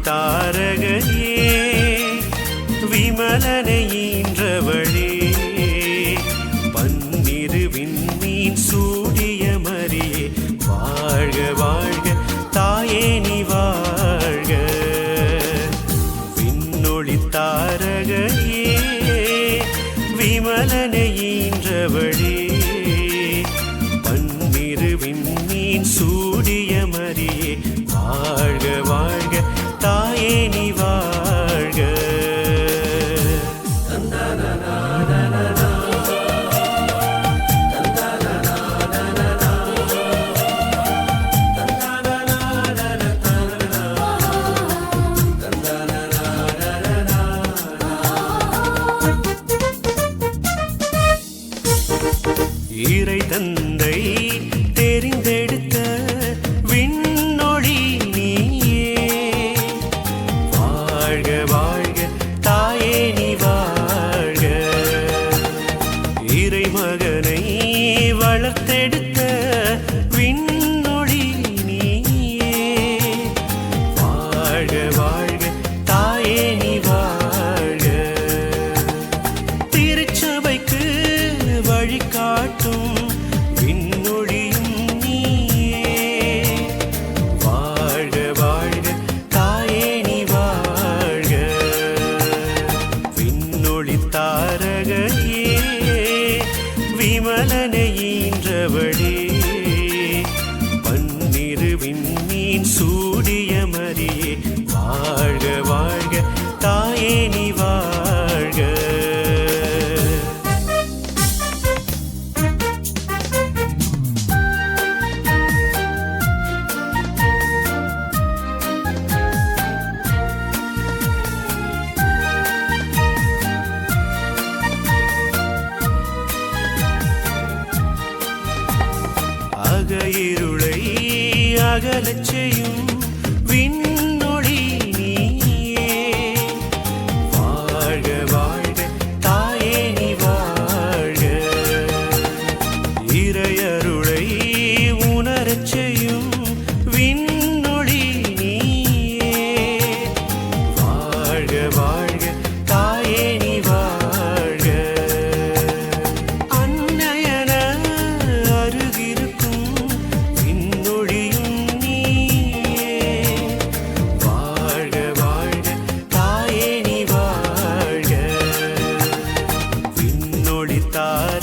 தாரகையே விமலனை ஈன்றவளே பன்னிரு விண்மீன் சூடிய மரியே வாழ்க வாழ்க தாயே நீ வாழ்க. விண்ணொளி தாரகையே விமலனை ஈன்றவளே பன்னிரு விண்மீன் சூடிய மரியே வாழ்க வாழ்க தாயே நீ வாழ்க. இறை தந்தை தெரிந்தெடுத்த விண்ணொளி நீயே வாழ்க வாழ்க தாயே நீ வாழ்க. இறை மகனை வளர்த்தெடுத்த விண்ணொளி நீயே வாழ்க வாழ்க தாயே நீ வாழ்க. திருச்சபைக்கு வழிகாட்டும் விண்ணொளியும் நீயே வாழ்க வாழ்க தாயே நீ வாழ்க. விண்ணொளி தாரகையே விமலனை ஈன்றவளே பன்னிரு விண்மீன் சூடிய மரியே வாழ்க வாழ்க தாயே நீ வாழ்க. அகயிருளை அகலச் செய்யும் விண்ணொளி நீயே வாழ்க வாழ்க தாயே நீ வாழ்க. இறையருளை உணரச் செய்யும் விண்ணொளி நீயே வாழ்க வாழ்க தாயே நீ வாழ்க. அன்னையன அருகிருக்கும் விண்ணொளியும் நீயே வாழ்க வாழ்க தாயே நீ வாழ்க. விண்ணொளி தார